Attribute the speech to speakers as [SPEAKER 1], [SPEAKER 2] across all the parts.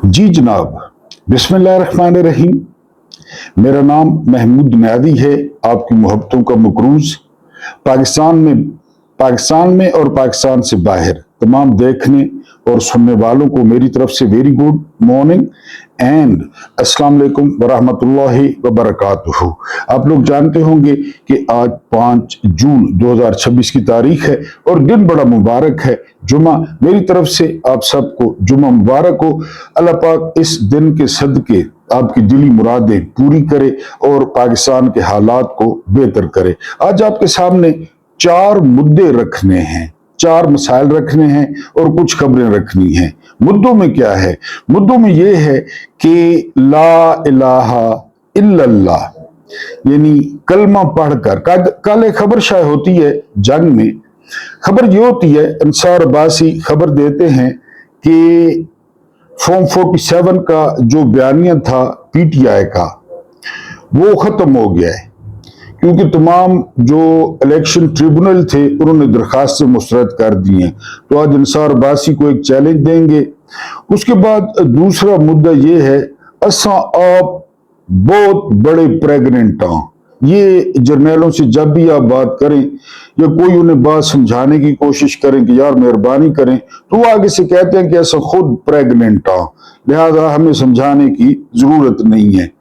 [SPEAKER 1] जी जनाब, बिस्मिल्लाहिर्रहमानिर्रहीम। मेरा नाम महमूद नियादी है, आपकी मोहब्बतों का मकरूज। पाकिस्तान में और पाकिस्तान से बाहर तमाम देखने और सुनने वालों को मेरी तरफ से वेरी गुड मॉर्निंग एंड अस्सलाम वालेकुम वरहमतुल्लाहि वबरकातुहू। आप लोग जानते होंगे कि आज 5 जून 2026 की तारीख है और दिन बड़ा मुबारक है, जुमा। मेरी तरफ से आप सबको जुमा मुबारक हो। अल्लाह पाक इस दिन के सदके आपकी दिली मुरादें पूरी करे और पाकिस्तान के हालात को बेहतर करे। आज आपके सामने 4 मुद्दे रखने हैं, 4 मसाइल रखने हैं और कुछ खबरें रखनी हैं। मुद्दों में क्या है? मुद्दों में यह है कि ला इलाहा इल्लल्लाह यानी कलमा पढ़कर कल एक खबर शायद होती है जंग में। खबर ये होती है, अंसार अब्बासी खबर देते हैं कि फॉर्म 47 का जो बयानिया था पीटीआई का, वो खत्म हो गया है, क्योंकि तमाम जो इलेक्शन ट्रिब्यूनल थे उन्होंने दरखास्तें मुस्तरद कर दी हैं। तो आज अंसार अब्बासी को एक चैलेंज देंगे। उसके बाद दूसरा मुद्दा ये है, असा आप बहुत बड़े प्रेगनेंट हैं। ये जर्नैलों से जब भी आप बात करें या कोई उन्हें बात समझाने की कोशिश करें कि यार मेहरबानी करें, तो वो आगे से कहते हैं कि ऐसा खुद प्रेगनेंट हैं, लिहाजा हमें समझाने की जरूरत नहीं है।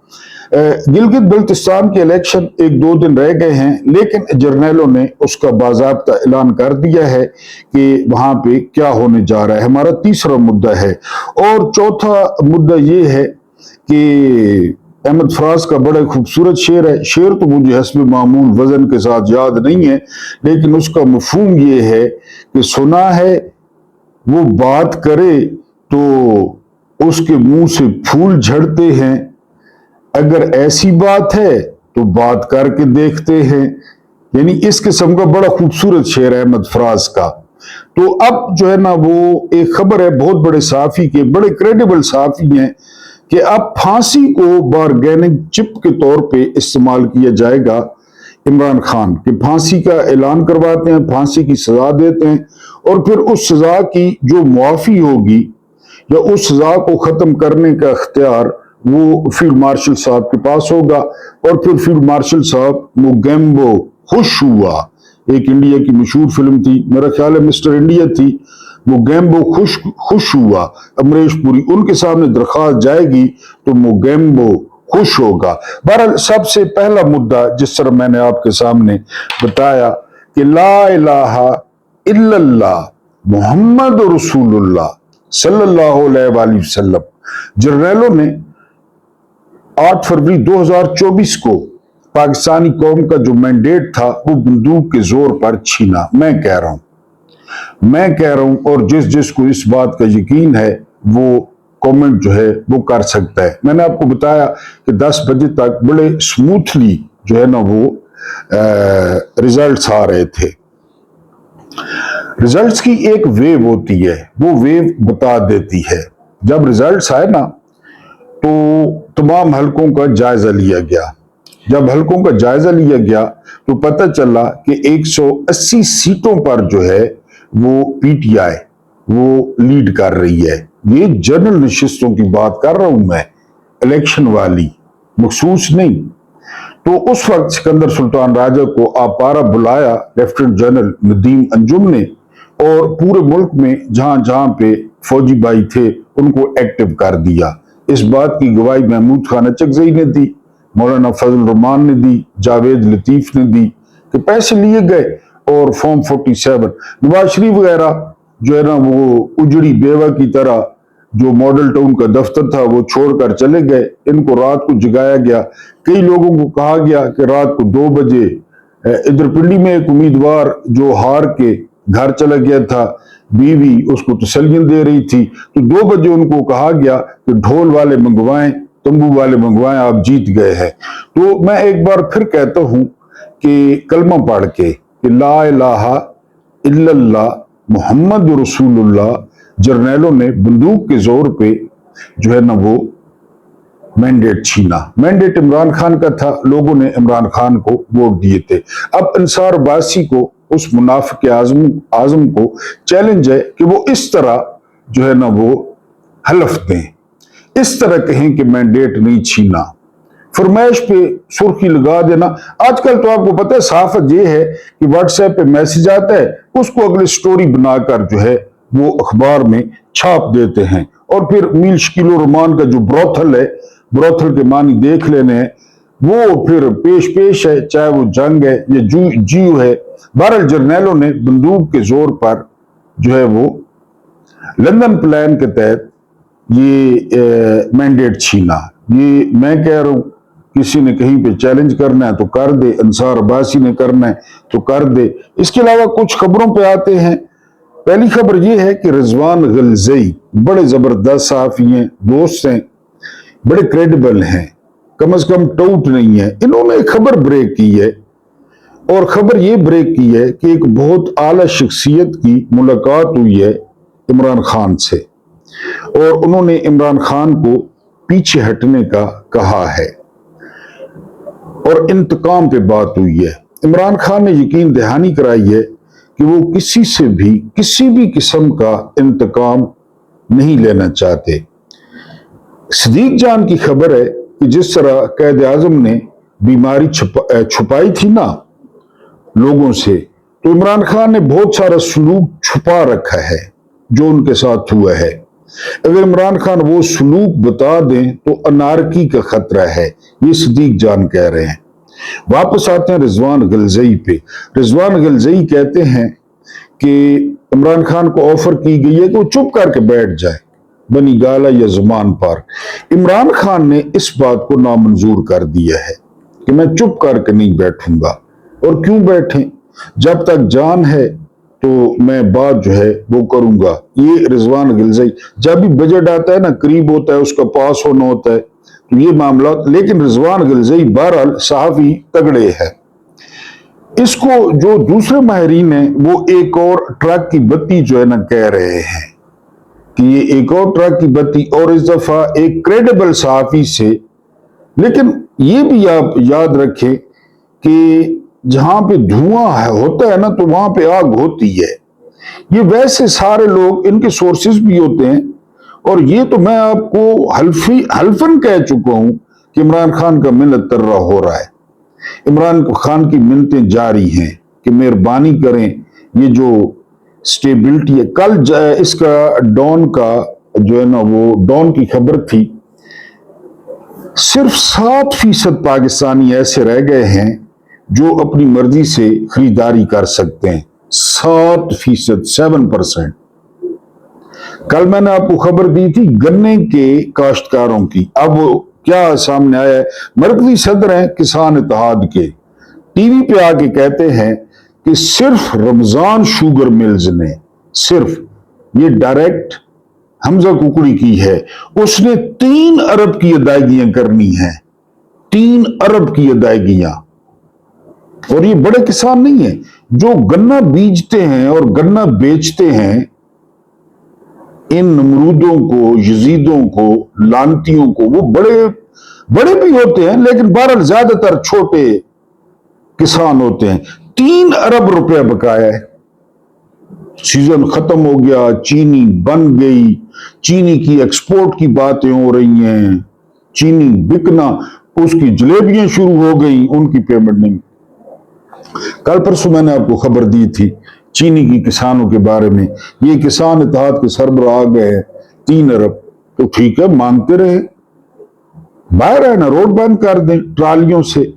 [SPEAKER 1] गिलगित बल्तिस्तान के इलेक्शन 1-2 दिन रह गए हैं, लेकिन जर्नैलों ने उसका बाज़ाब्ता ऐलान कर दिया है कि वहां पे क्या होने जा रहा है। हमारा तीसरा मुद्दा है। और चौथा मुद्दा ये है कि अहमद फराज का बड़ा खूबसूरत शेर है। शेर तो मुझे हस्ब मामूल वजन के साथ याद नहीं है, लेकिन उसका मफहूम ये है कि सुना है वो बात करे तो उसके मुंह से फूल झड़ते हैं, अगर ऐसी बात है तो बात करके देखते हैं। यानी इस किस्म का बड़ा खूबसूरत शेर है अहमद फराज का। तो अब जो है ना, वो एक खबर है बहुत बड़े सहाफी के, बड़े क्रेडिबल सहाफी हैं, कि अब फांसी को बारगेनिंग चिप के तौर पे इस्तेमाल किया जाएगा। इमरान खान के फांसी का ऐलान करवाते हैं, फांसी की सजा देते हैं, और फिर उस सजा की जो मुआफी होगी या उस सजा को खत्म करने का इख्तियार वो फील्ड मार्शल साहब के पास होगा। और फिर फील्ड मार्शल साहब मोगेम्बो खुश हुआ, एक इंडिया की मशहूर फिल्म थी, मेरा ख्याल है मिस्टर इंडिया थी, मोगेम्बो खुश हुआ, अमरीश पुरी, उनके सामने दरखास्त जाएगी तो मोगेम्बो खुश होगा। बहरहाल सबसे पहला मुद्दा, जिस तरह मैंने आपके सामने बताया कि ला इलाहा इल्लल्लाह मोहम्मद रसूलुल्लाह सल्लल्लाहु अलैहि वसल्लम, जर्नैलों ने 8 फरवरी 2024 को पाकिस्तानी कौम का जो मैंडेट था वो बंदूक के जोर पर छीना। मैं कह रहा हूं, और जिस जिसको इस बात का यकीन है वो कमेंट जो है वो कर सकता है। मैंने आपको बताया कि 10 बजे तक बड़े स्मूथली जो है ना वो रिजल्ट्स आ रहे थे। रिजल्ट्स की एक वेव होती है, वो वेव बता देती है। जब रिजल्ट्स आए ना तो तमाम हलकों का जायजा लिया गया। जब हलकों का जायजा लिया गया तो पता चला कि 180 सीटों पर जो है वो पीटीआई वो लीड कर रही है। ये जनरल नशिस्तों की बात कर रहा हूं मैं, इलेक्शन वाली, मखसूस नहीं। तो उस वक्त सिकंदर सुल्तान राजा को आपारा बुलाया लेफ्टिनेंट जनरल नदीम अंजुम ने, और पूरे मुल्क में जहां जहां पे फौजी भाई थे उनको एक्टिव कर दिया। इस बात की गवाही महमूद खान अचकजई ने दी, मौलाना फजल रहमान ने दी, जावेद लतीफ ने दी कि पैसे लिए गए और फॉर्म 47 नवाज शरीफ वगैरह जो है ना वो उजड़ी बेवा की तरह जो मॉडल टाउन का दफ्तर था वो छोड़कर चले गए। इनको रात को जगाया गया, कई लोगों को कहा गया कि रात को 2 बजे इधर पिंडी में एक उम्मीदवार जो हार के घर चला गया था, बीवी उसको तसल्लियां दे रही थी, तो 2 बजे उनको कहा गया कि ढोल वाले मंगवाएं, तंबू वाले मंगवाएं, आप जीत गए हैं। तो मैं एक बार फिर कहता हूं कि कलमा पढ़ के कि ला इलाहा इल्लल्लाह मोहम्मद रसूलुल्लाह, जर्नैलों ने बंदूक के जोर पे जो है ना वो मैंडेट छीना। मैंडेट इमरान खान का था, लोगों ने इमरान खान को वोट दिए थे। अब अंसार अब्बासी को, उस मुनाफिक आजम को चैलेंज है कि वो इस तरह जो है ना वो हलफ दें इस तरह कहें कि मैंडेट नहीं छीना, फरमाइश पे सुर्खी लगा देना। आजकल तो आपको पता है सहाफत ये है कि व्हाट्सएप पे मैसेज आता है, उसको अगली स्टोरी बनाकर जो है वो अखबार में छाप देते हैं, और फिर मील शकील रोमान का जो ब्रोथल है, ब्रोथल के मानी देख लेने हैं, वो फिर पेश है, चाहे वो जंग है या जीव है। बहरहाल जर्नैलों ने बंदूक के जोर पर जो है वो लंदन प्लान के तहत ये मैंडेट छीना। ये मैं कह रहा हूं, किसी ने कहीं पे चैलेंज करना है तो कर दे, अंसार अब्बासी ने करना है तो कर दे। इसके अलावा कुछ खबरों पे आते हैं। पहली खबर ये है कि रिजवान गलज़ई बड़े जबरदस्त सहाफी हैं, दोस्त हैं, बड़े क्रेडिबल हैं, कम से कम टाउट नहीं है। इन्होंने एक खबर ब्रेक की है, और खबर ये ब्रेक की है कि एक बहुत आला शख्सियत की मुलाकात हुई है इमरान खान से, और उन्होंने इमरान खान को पीछे हटने का कहा है, और इंतकाम पे बात हुई है। इमरान खान ने यकीन दहानी कराई है कि वो किसी से भी किसी भी किस्म का इंतकाम नहीं लेना चाहते। सदीक जान की खबर है कि जिस तरह कैद आजम ने बीमारी छुपाई थी ना लोगों से, तो इमरान खान ने बहुत सारा सलूक छुपा रखा है जो उनके साथ हुआ है। अगर इमरान खान वो सलूक बता दें तो अनारकी का खतरा है, ये सदीक जान कह रहे हैं। वापस आते हैं रिजवान गलज़ई पे। रिजवान गलज़ई कहते हैं कि इमरान खान को ऑफर की गई है कि वो चुप करके बैठ जाए बनी गाला या जुबान पर। इमरान खान ने इस बात को नामंजूर कर दिया है कि मैं चुप करके नहीं बैठूंगा, और क्यों बैठें, जब तक जान है तो मैं बात जो है वो करूंगा। ये रिजवान गलज़ई, जब भी बजट आता है ना, करीब होता है, उसका पास होना होता है, तो ये मामला। लेकिन रिजवान गलज़ई बहरहाल सहाफी तगड़े है। इसको जो दूसरे माहिरीन हैं वो एक और ट्रक की बत्ती जो है ना कह रहे हैं कि ये एक और ट्रक की बत्ती, और इस दफा एक क्रेडिबल सहाफी से। लेकिन ये भी आप याद रखें कि जहां पे धुआं होता है ना तो वहां पे आग होती है। ये वैसे सारे लोग, इनके सोर्सेज भी होते हैं, और ये तो मैं आपको हल्फन कह चुका हूं कि इमरान खान का मिन्नत तर्रा हो रहा है। इमरान खान की मिन्नतें जारी हैं कि मेहरबानी करें, ये जो स्टेबिलिटी है। कल इसका डॉन का जो है ना, वो डॉन की खबर थी, सिर्फ 7% पाकिस्तानी ऐसे रह गए हैं जो अपनी मर्जी से खरीदारी कर सकते हैं। 7%, 7%। कल मैंने आपको खबर दी थी गन्ने के काश्तकारों की। अब वो क्या सामने आया है, मरकजी सदर हैं किसान इत्तेहाद के, टीवी पे आके कहते हैं कि सिर्फ रमजान शुगर मिल्स ने, सिर्फ ये डायरेक्ट हमजा कुकड़ी की है, उसने 3 अरब की अदायगियां करनी है, 3 अरब की अदायगियां। और ये बड़े किसान नहीं है जो गन्ना बीजते हैं और गन्ना बेचते हैं। इन नमरूदों को, यजीदों को, लानतियों को, वो बड़े बड़े भी होते हैं, लेकिन बहरहाल ज्यादातर छोटे किसान होते हैं। 3 अरब रुपया बकाया है। सीजन खत्म हो गया, चीनी बन गई, चीनी की एक्सपोर्ट की बातें हो रही हैं, चीनी बिकना, उसकी जलेबियां शुरू हो गई, उनकी पेमेंट नहीं। कल परसों मैंने आपको खबर दी थी चीनी की किसानों के बारे में। ये किसान इत्तेहाद के सरबराह आ गए 3 अरब, तो ठीक है, मांगते रहे, बाहर है ना, रोड बंद कर दें, ट्रालियों से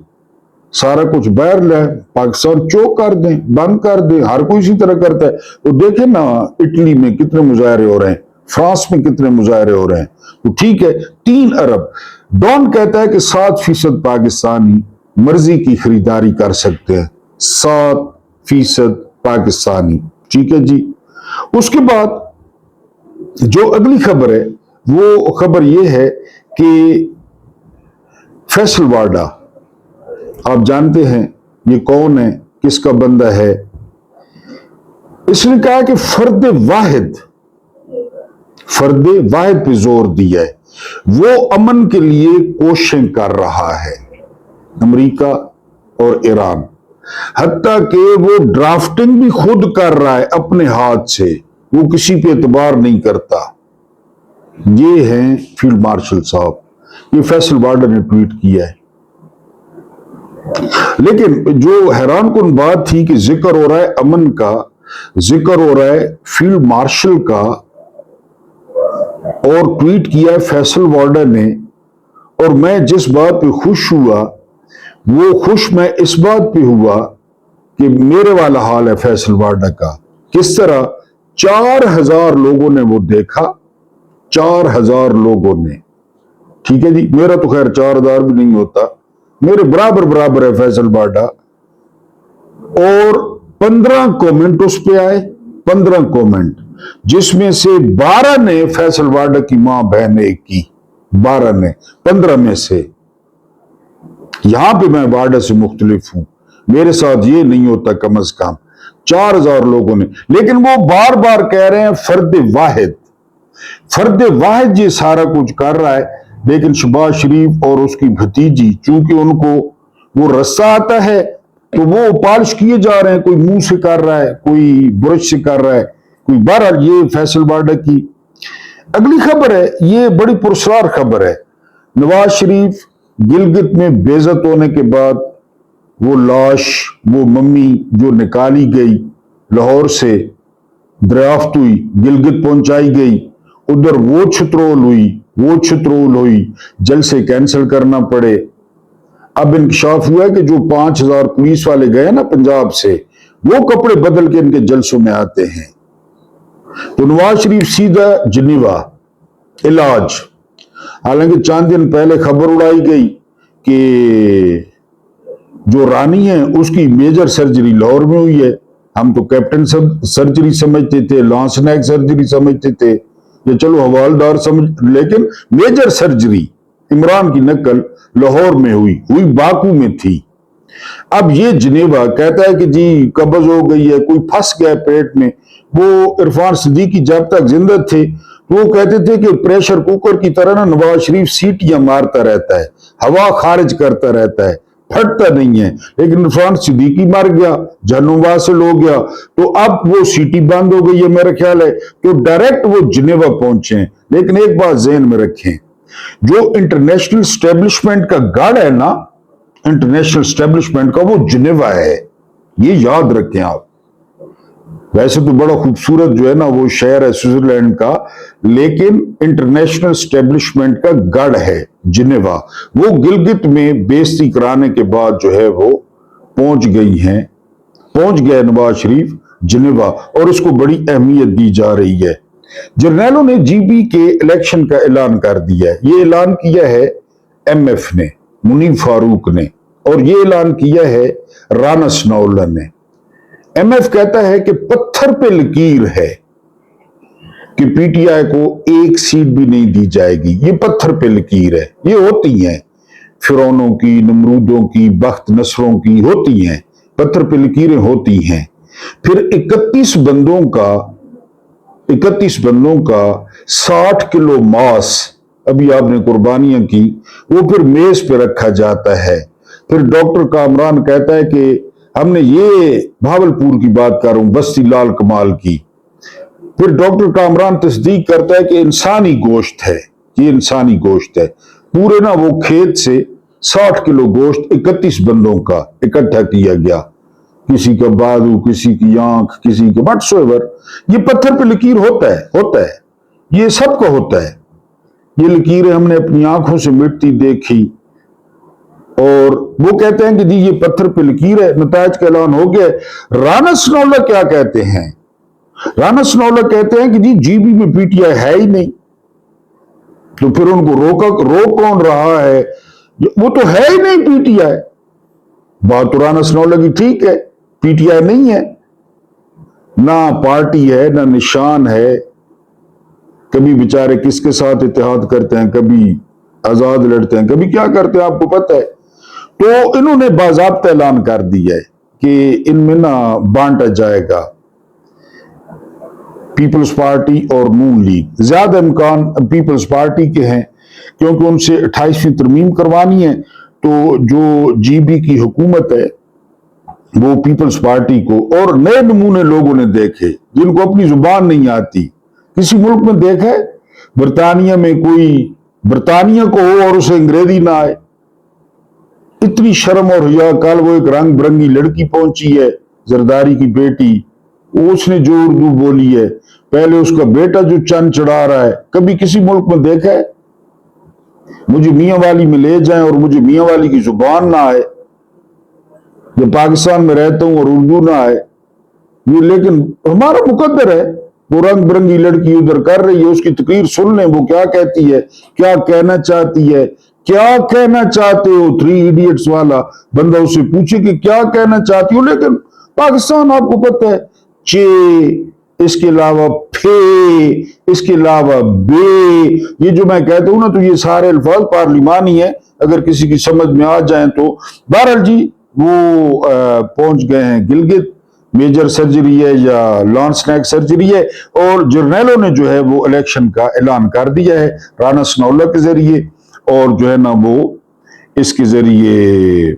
[SPEAKER 1] सारा कुछ बाहर लाए, पाकिस्तान चौक कर दें, बंद कर दें। हर कोई इसी तरह करता है। तो देखें ना, इटली में कितने मुजाहरे हो रहे हैं, फ्रांस में कितने मुजाहरे हो रहे हैं। तो ठीक है, 3 अरब। डॉन कहता है कि 7% पाकिस्तानी मर्जी की खरीदारी कर सकते हैं, 7% पाकिस्तानी। ठीक है जी। उसके बाद जो अगली खबर है वो खबर ये है कि फैसल वाडा, आप जानते हैं ये कौन है, किसका बंदा है। इसने कहा कि फर्द वाहिद पे जोर दिया है, वो अमन के लिए कोशिशें कर रहा है, अमेरिका और ईरान। हत्ता कि वो ड्राफ्टिंग भी खुद कर रहा है अपने हाथ से, वो किसी पे एतबार नहीं करता। یہ ہیں فیلڈ مارشل صاحب, یہ فیصل بارڈر نے ٹویٹ کیا ہے. لیکن جو حیران کن بات تھی کہ ذکر ہو رہا ہے امن کا, ذکر ہو رہا ہے فیلڈ مارشل کا, اور ٹویٹ کیا ہے فیصل بارڈر نے. اور میں جس بات پہ خوش ہوا وہ خوش میں اس بات پہ ہوا کہ میرے والا حال ہے فیصل بارڈر کا. کس طرح 4000 لوگوں نے وہ دیکھا, 4000 لوگوں نے. ٹھیک ہے جی, میرا تو خیر 4000 بھی نہیں ہوتا, میرے برابر ہے فیصل بارڈر. اور 15 کومنٹ اس پہ آئے, 15 کومنٹ, جس میں سے 12 نے فیصل بارڈر کی ماں بہن ایک کی, 12 نے 15 میں سے. یہاں پہ میں بارڈر سے مختلف ہوں, میرے ساتھ یہ نہیں ہوتا کم از کم. 4000 لوگوں نے, لیکن وہ بار بار کہہ رہے ہیں فرد واحد یہ سارا کچھ کر رہا ہے. لیکن شہباز شریف اور اس کی بھتیجی, چونکہ ان کو وہ رسہ آتا ہے تو وہ پالش کیے جا رہے ہیں, کوئی منہ سے کر رہا ہے, کوئی برش سے کر رہا ہے, کوئی. بہرحال یہ فیصل بارڈر کی اگلی خبر ہے, یہ بڑی پرسرار خبر ہے. نواز شریف گلگت میں بے عزت ہونے کے بعد وہ لاش, وہ ممی جو نکالی گئی لاہور سے, دریافت ہوئی, گلگت پہنچائی گئی, ادھر وہ چھترول ہوئی, جلسے کینسل کرنا پڑے. اب انکشاف ہوا ہے کہ جو 5000 پولیس والے گئے نا پنجاب سے, وہ کپڑے بدل کے ان کے جلسوں میں آتے ہیں. تو نواز شریف سیدھا جنیوا علاج. حالانکہ چند دن پہلے خبر اڑائی گئی کہ جو رانی ہے اس کی میجر سرجری لاہور میں ہوئی ہے. ہم تو کیپٹن سرجری سمجھتے تھے, لانس نیک سرجری سمجھتے تھے, یا چلو حوالدار سمجھ, لیکن میجر سرجری عمران کی نقل لاہور میں ہوئی باکو میں تھی. اب یہ جنیوا کہتا ہے کہ جی قبض ہو گئی ہے, کوئی پھنس گیا پیٹ میں. وہ عرفان صدیقی جب تک زندہ تھے وہ کہتے تھے کہ پریشر کوکر کی طرح نا نواز شریف سیٹیاں مارتا رہتا ہے, ہوا خارج کرتا رہتا ہے, پھٹتا نہیں ہے. لیکن عرفان صدیقی مر گیا, جہنم واصل ہو گیا, تو اب وہ سیٹی بند ہو گئی ہے میرا خیال ہے, تو ڈائریکٹ وہ جنیوا پہنچے. لیکن ایک بات ذہن میں رکھیں, جو انٹرنیشنل اسٹیبلشمنٹ کا گڑھ ہے نا, انٹرنیشنل اسٹیبلشمنٹ کا, وہ جنیوا ہے, یہ یاد رکھیں آپ. ویسے تو بڑا خوبصورت جو ہے نا وہ شہر ہے سوئٹزرلینڈ کا, لیکن انٹرنیشنل اسٹیبلشمنٹ کا گڑھ ہے جنیوا. وہ گلگت میں بےعزتی کرانے کے بعد جو ہے وہ پہنچ گئے نواز شریف جنیوا, اور اس کو بڑی اہمیت دی جا رہی ہے. جرنیلوں نے جی بی کے الیکشن کا اعلان کر دیا ہے. یہ اعلان کیا ہے ایم ایف نے, منیب فاروق نے, اور یہ اعلان کیا ہے رانا ثناءاللہ نے. ایم ایف کہتا ہے کہ پتھر پہ لکیر ہے کہ پی ٹی آئی کو ایک سیٹ بھی نہیں دی جائے گی. یہ پتھر پہ لکیر ہے, یہ ہوتی ہیں فرعونوں کی, نمرودوں کی, بخت نصروں کی ہوتی ہیں, پتھر پہ لکیریں ہوتی ہیں. پھر 31 بندوں کا 60 کلو ماس, ابھی آپ نے قربانیاں کی, وہ پھر میز پہ رکھا جاتا ہے. پھر ڈاکٹر کامران کہتا ہے کہ ہم نے, یہ بھاولپور کی بات کر رہا ہوں, بستی لال کمال کی. پھر ڈاکٹر کامران تصدیق کرتا ہے کہ انسانی گوشت ہے, یہ انسانی گوشت ہے. پورے نا وہ کھیت سے 60 کلو گوشت 31 بندوں کا اکٹھا کیا گیا. کسی کا بازو, کسی کی آنکھ, کسی کے وٹ سو ایور. یہ پتھر پہ لکیر ہوتا ہے, یہ سب کا ہوتا ہے. یہ لکیریں ہم نے اپنی آنکھوں سے مٹتی دیکھی, اور وہ کہتے ہیں کہ جی یہ پتھر پہ لکیر ہے. نتائج کا اعلان ہو گیا. رانا ثناءاللہ کیا کہتے ہیں؟ رانا ثناءاللہ کہتے ہیں کہ جی بی میں پی ٹی آئی ہے ہی نہیں, تو پھر ان کو روک کون رہا ہے؟ وہ تو ہے ہی نہیں پی ٹی آئی. بات تو رانا ثناءاللہ کی ٹھیک ہے, پی ٹی آئی نہیں ہے, نہ پارٹی ہے, نہ نشان ہے. کبھی بیچارے کس کے ساتھ اتحاد کرتے ہیں, کبھی آزاد لڑتے ہیں, کبھی کیا کرتے ہیں, آپ کو پتہ ہے. تو انہوں نے باضابطہ اعلان کر دیا ہے کہ ان میں نہ بانٹا جائے گا پیپلز پارٹی اور نون لیگ. زیادہ امکان پیپلز پارٹی کے ہیں کیونکہ ان سے 28ویں ترمیم کروانی ہے. تو جو جی بی کی حکومت ہے وہ پیپلز پارٹی کو, اور نئے نمونے لوگوں نے دیکھے جن کو اپنی زبان نہیں آتی. کسی ملک میں دیکھا ہے برطانیہ میں کوئی برطانیہ کو ہو اور اسے انگریزی نہ آئے. اتنی شرم اور حیا. کل وہ ایک رنگ برنگی لڑکی پہنچی ہے, زرداری کی بیٹی, اس نے جو اردو بولی ہے, پہلے اس کا بیٹا جو چند چڑھا رہا ہے, کبھی کسی ملک میں دیکھا ہے؟ مجھے میاں والی میں لے جائیں اور مجھے میاں والی کی زبان نہ آئے, جو پاکستان میں رہتا ہوں اور اردو نہ آئے یہ, لیکن ہمارا مقدر ہے. وہ رنگ برنگی لڑکی ادھر کر رہی ہے, اس کی تقریر سن لیں وہ کیا کہتی ہے, کیا کہنا چاہتی ہے, کیا کہنا چاہتے ہو. 3 ایڈیٹس والا بندہ اسے پوچھے کہ کیا کہنا چاہتی ہو, لیکن پاکستان آپ کو پتہ ہے چے, اس کے علاوہ پھے, اس کے علاوہ بے, یہ جو میں کہتا ہوں نا تو یہ سارے الفاظ پارلیمانی ہیں, اگر کسی کی سمجھ میں آ جائیں تو. بہرحال جی وہ پہنچ گئے ہیں گلگت, میجر سرجری ہے یا لانس نیک سرجری ہے, اور جرنیلوں نے جو ہے وہ الیکشن کا اعلان کر دیا ہے رانا ثناءاللہ کے ذریعے, اور جو ہے نا وہ اس کے ذریعے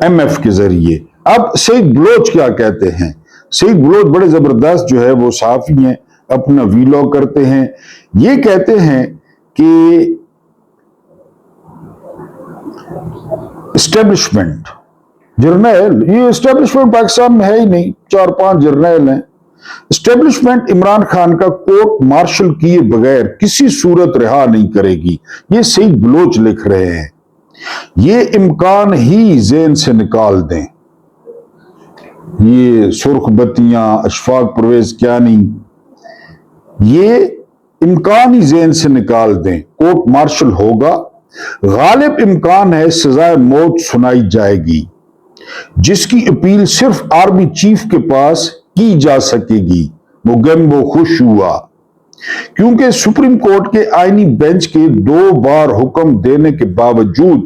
[SPEAKER 1] ایم ایف کے ذریعے. اب سعید بلوچ کیا کہتے ہیں؟ سعید بلوچ بڑے زبردست جو ہے وہ صحافی ہیں, اپنا ویلاگ کرتے ہیں. یہ کہتے ہیں کہ اسٹیبلشمنٹ جرنیل, یہ اسٹیبلشمنٹ پاکستان میں ہے ہی نہیں, 4-5 جرنیل ہیں. اسٹیبلشمنٹ عمران خان کا کورٹ مارشل کیے بغیر کسی صورت رہا نہیں کرے گی. یہ سعید بلوچ لکھ رہے ہیں. یہ امکان ہی ذہن سے نکال دیں. یہ سرخ بتیاں, اشفاق پرویز کیانی, یہ امکان ہی ذہن سے نکال دیں. کورٹ مارشل ہوگا, غالب امکان ہے سزائے موت سنائی جائے گی, جس کی اپیل صرف آرمی چیف کے پاس کی جا سکے گی. موگیمبو خوش ہوا کیونکہ سپریم کورٹ کے آئینی بینچ کے 2 بار حکم دینے کے باوجود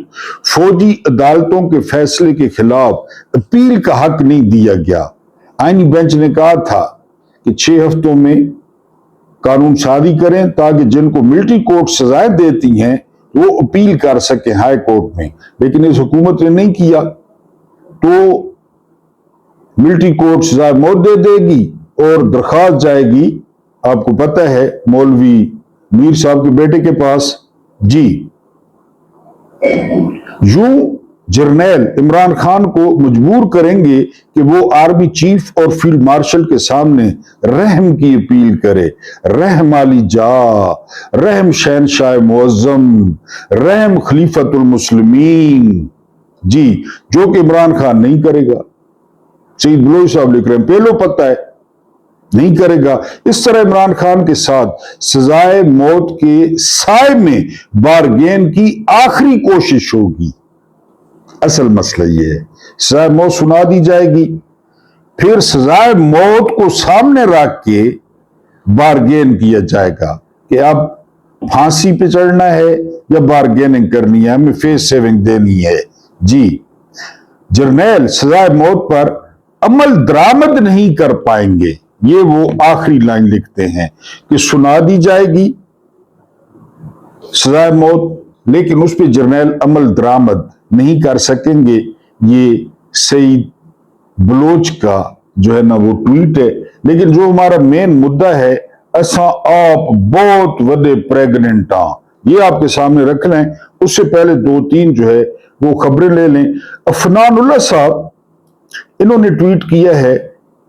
[SPEAKER 1] فوجی عدالتوں کے فیصلے کے خلاف اپیل کا حق نہیں دیا گیا. آئینی بینچ نے کہا تھا کہ 6 ہفتوں میں قانون سازی کریں تاکہ جن کو ملٹری کورٹ سزائیں دیتی ہیں وہ اپیل کر سکیں ہائی کورٹ میں, لیکن اس حکومت نے نہیں کیا. تو ملٹری کورٹ سزائے موت دے دے گی اور درخواست جائے گی, آپ کو پتہ ہے, مولوی میر صاحب کے بیٹے کے پاس. جی یوں جرنیل عمران خان کو مجبور کریں گے کہ وہ آرمی چیف اور فیلڈ مارشل کے سامنے رحم کی اپیل کرے. رحم علی جا, رحم شہنشاہ معظم, رحم خلیفۃ المسلمین, جی جو کہ عمران خان نہیں کرے گا. سعید بلوچ صاحب لکھ رہے ہیں, پہلو پتہ ہے نہیں کرے گا. اس طرح عمران خان کے ساتھ سزائے موت کے سائے میں بارگین کی آخری کوشش ہوگی. اصل مسئلہ یہ ہے, سزائے موت سنا دی جائے گی, پھر سزائے موت کو سامنے رکھ کے بارگین کیا جائے گا کہ اب پھانسی پہ چڑھنا ہے یا بارگیننگ کرنی ہے, ہمیں فیس سیونگ دینی ہے. جی جرنیل سزائے موت پر عمل درآمد نہیں کر پائیں گے. یہ وہ آخری لائن لکھتے ہیں کہ سنا دی جائے گی سزائے موت, لیکن اس پہ جرنیل عمل درآمد نہیں کر سکیں گے. یہ سعید بلوچ کا جو ہے نا وہ ٹویٹ ہے. لیکن جو ہمارا مین مدعا ہے, اساں آپ بہت وڈے پریگننٹ ہاں, یہ آپ کے سامنے رکھ لیں. اس سے پہلے 2-3 جو ہے وہ خبریں لے لیں. عفنان اللہ صاحب انہوں نے ٹویٹ کیا ہے,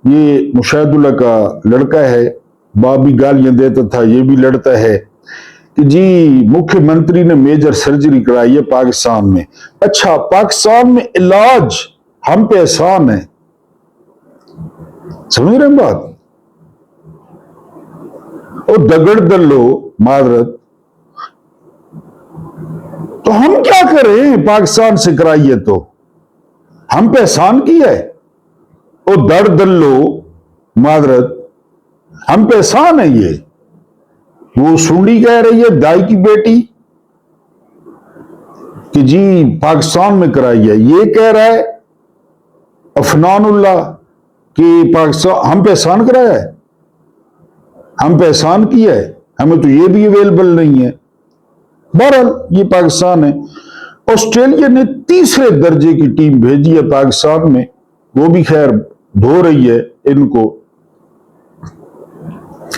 [SPEAKER 1] یہ مشاہد اللہ کا لڑکا ہے, باپ بھی گالیاں دیتا تھا, یہ بھی لڑتا ہے, کہ جی مکھیہ منتری نے میجر سرجری کرائی ہے پاکستان میں. اچھا پاکستان میں علاج ہم پہ احسان ہے, سمجھ رہے ہیں بات؟ اور دگڑ دلو معذرت, تو ہم کیا کریں؟ پاکستان سے کرائی ہے تو ہم پہ احسان کیا ہے. اور دڑ دلو معذرت, ہم پہ احسان ہے. یہ وہ سونڈی کہہ رہی ہے دائی کی بیٹی کہ جی پاکستان میں کرائی ہے, یہ کہہ رہا ہے عفنان اللہ کہ پاکستان ہم پہ احسان کرایا ہے, ہم پہ احسان کیا ہے, ہمیں تو یہ بھی اویلیبل نہیں ہے. بہرحال یہ پاکستان ہے. آسٹریلیا نے 3 درجے کی ٹیم بھیجی ہے پاکستان میں, وہ بھی خیر دھو رہی ہے ان کو,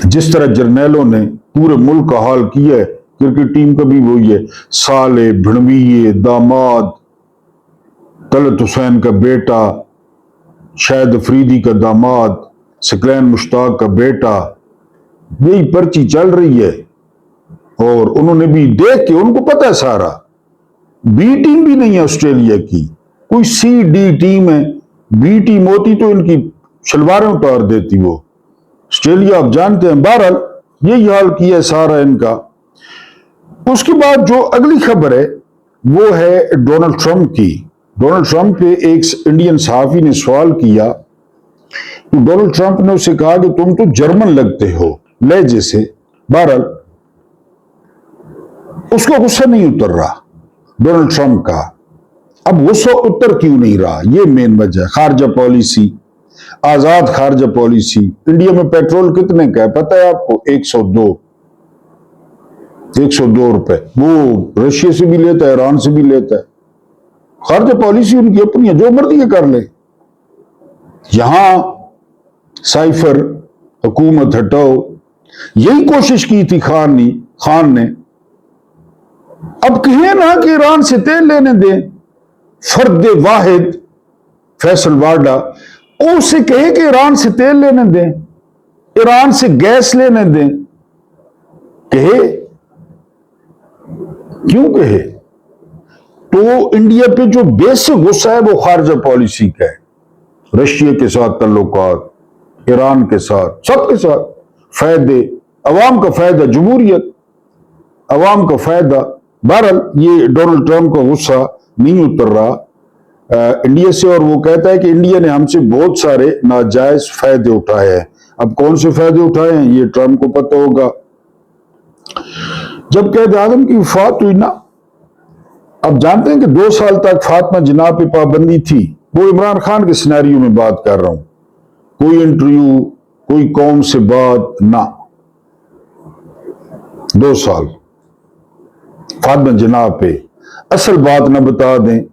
[SPEAKER 1] جس طرح جرنیلوں نے पूरे मुल्क का हाल किया है। क्रिकेट टीम का भी वही है, साले, भिड़विये, दामाद, तलत हुसैन का बेटा, शाहिद अफरीदी का दामाद, सकलैन मुश्ताक का बेटा, यही पर्ची चल रही है। और उन्होंने भी देख के, उनको पता है सारा, बी टीम भी नहीं है ऑस्ट्रेलिया की, कोई सी डी टीम है। बी टीम होती तो इनकी शलवारें उतार देती वो। ऑस्ट्रेलिया आप जानते हैं। बहरहाल यही हाल किया है सारा इनका। उसके बाद जो अगली खबर है वो है डोनाल्ड ट्रंप की। डोनाल्ड ट्रंप पे एक इंडियन सहाफी ने सवाल किया तो डोनाल्ड ट्रंप ने उसे कहा कि तुम तो जर्मन लगते हो लहजे से। बहरहाल उसका गुस्सा नहीं उतर रहा डोनाल्ड ट्रंप का। अब गुस्सा उतर क्यों नहीं रहा, ये मेन वजह। खारजा पॉलिसी, आजाद खारजा पॉलिसी। इंडिया में पेट्रोल कितने का है पता है आपको? 102 रुपए। वो रशिया से भी लेता है, ईरान से भी लेता है। खारजा पॉलिसी उनकी अपनी है, जो मर्जी कर ले। यहां साइफर, हुकूमत हटाओ, यही कोशिश की थी खान ने। अब कहे ना कि ईरान से तेल लेने दें, फर्द वाहिद फैसल वाडा उसे कहे कि ईरान से तेल लेने दें, ईरान से गैस लेने दें। कहे क्यों कहे? तो इंडिया पे जो बेसिक गुस्सा है वो खारजा पॉलिसी का है। रशिया के साथ ताल्लुकात, ईरान के साथ, सबके साथ फायदे, अवाम का फायदा, जमहूरियत, अवाम का फायदा। बहरहाल ये डोनाल्ड ट्रंप का गुस्सा नहीं उतर रहा इंडिया से, और वो कहता है कि इंडिया ने हमसे बहुत सारे नाजायज फायदे उठाए हैं। अब कौन से फायदे उठाए हैं ये ट्रंप को पता होगा। जब कैद आजम की वफात हुई ना, अब जानते हैं कि 2 साल तक फातिमा जिन्ना पे पाबंदी थी। वो इमरान खान के सिनेरियो में बात कर रहा हूं, कोई इंटरव्यू, कोई कौम से बात ना। 2 साल फातिमा जिन्ना पे असल बात ना बता दें।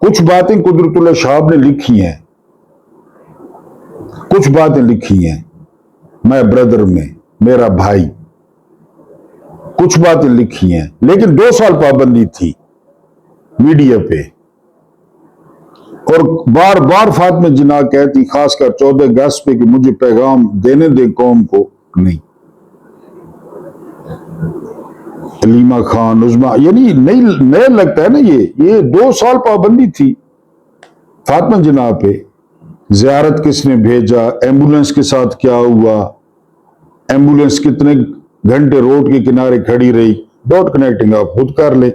[SPEAKER 1] कुछ बातें कुदरतुल्लाह साहब ने लिखी हैं, कुछ बातें लिखी हैं, मैं ब्रदर में, मेरा भाई, कुछ बातें लिखी हैं, लेकिन 2 साल पाबंदी थी मीडिया पे। और बार बार फातिमा जिन्ना कहती, खासकर 14 अगस्त पे, कि मुझे पैगाम देने दे कौम को। नहीं, अलीमा खान, उज़मा, यानी नया लगता है ना ये 2 साल पाबंदी थी फातिमा जिन्ना पे। जियारत किसने भेजा, एम्बुलेंस के साथ क्या हुआ, एम्बुलेंस कितने घंटे रोड के किनारे खड़ी रही, डॉट कनेक्टिंग आप खुद कर ले।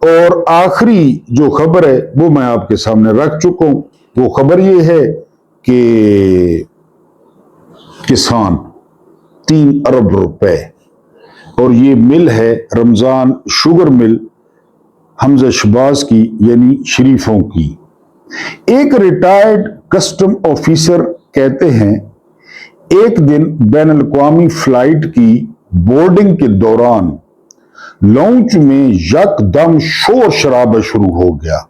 [SPEAKER 1] और आखिरी जो खबर है वो मैं आपके सामने रख चुका हूं। वो खबर ये है कि किसान 3 अरब रुपए, और ये मिल है रमजान शुगर मिल हमजा शहबाज की, यानी शरीफों की। एक रिटायर्ड कस्टम ऑफिसर कहते हैं, एक दिन बैन अल-अक़वामी फ्लाइट की बोर्डिंग के दौरान लॉन्च में यकदम शोर शराबा शुरू हो गया।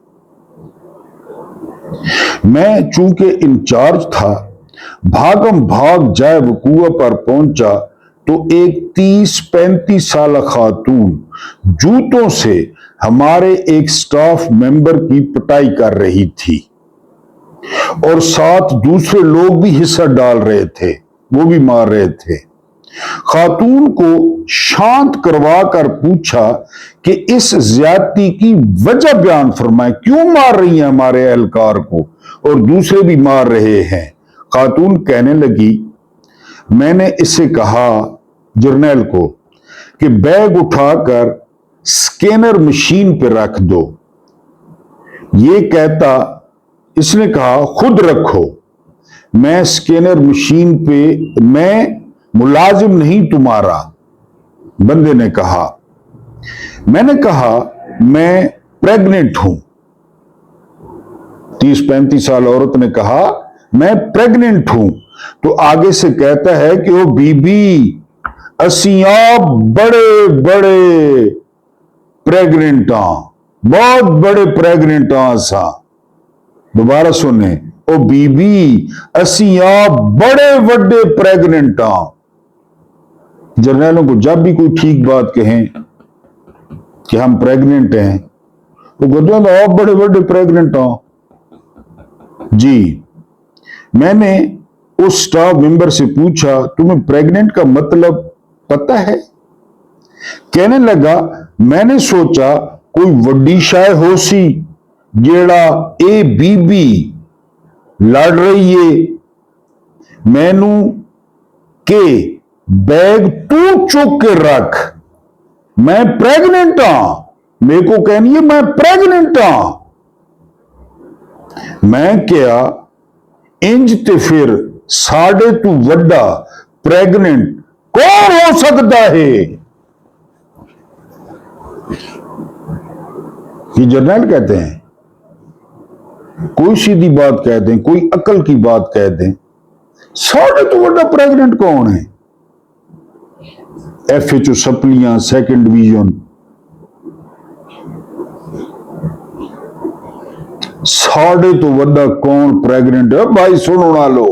[SPEAKER 1] मैं चूंकि इंचार्ज था, भागम भाग जाए वकूआ पर पहुंचा तो एक 30-35 साल खातून जूतों से हमारे एक स्टाफ मेंबर की पिटाई कर रही थी, और साथ दूसरे लोग भी हिस्सा डाल रहे थे, वो भी मार रहे थे। खातून को शांत करवा कर पूछा कि इस ज्यादती की वजह बयान फरमाए, क्यों मार रही हैं हमारे एहलकार को, और दूसरे भी मार रहे हैं। खातून कहने लगी, मैंने इससे कहा जर्नैल को कि बैग उठाकर स्कैनर मशीन पे रख दो। ये कहता, इसने कहा खुद रखो, मैं स्कैनर मशीन पे, मैं मुलाजिम नहीं तुम्हारा। बंदे ने कहा, मैंने कहा मैं प्रेग्नेंट हूं। 30-35 साल औरत ने कहा मैं प्रेग्नेंट हूं। तो आगे से कहता है कि वो बीबी, असिया बड़े बड़े प्रेग्नेंट हां, बहुत बड़े प्रेग्नेंट हां सा। दोबारा सुने, ओ बीबी, असिया बड़े बड़े प्रेग्नेंट हां। जर्नैलों को जब भी कोई ठीक बात कहें कि हम प्रेग्नेंट हैं, वो कहते हैं आप बड़े बड़े प्रेग्नेंट हो। जी, मैंने उस स्टाफ मेंबर से पूछा तुम्हें प्रेग्नेंट का मतलब पता है? कहने लगा मैंने सोचा कोई वड्डी शाय हो सी जेड़ा ए बीबी लड़ रही है मैनू के बैग तू चुक के रख, मैं प्रेग्नेंट हां, मेरे को कहनी है मैं प्रेग्नेंट हां। मैं क्या इंज ते फिर साढ़े तू वड्डा प्रेग्नेंट कौन हो सकता है? ये जर्नैल कहते हैं कोई सीधी बात कह दें, कोई अकल की बात कह दें, साढ़े तो बड़ा प्रेग्नेंट कौन है? FHO सप्लियां सेकंड डिवीजन, साढ़े तो बड़ा कौन प्रेग्नेंट है? भाई सुनो ना लो,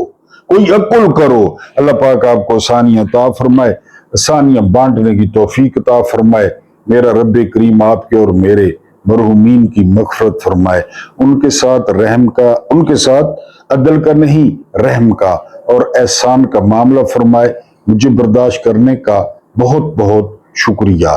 [SPEAKER 1] कोई अकुल करो। अल्लाह पाक आपको आसानियां अता फरमाए, आसानियां बांटने की तौफीक अता फरमाए। मेरा रब्बे करीम आपके और मेरे मरहूमीन की मग़फ़िरत फरमाए। उनके साथ रहम का, उनके साथ अदल का नहीं रहम का और एहसान का मामला फरमाए। मुझे बर्दाश्त करने का बहुत बहुत शुक्रिया।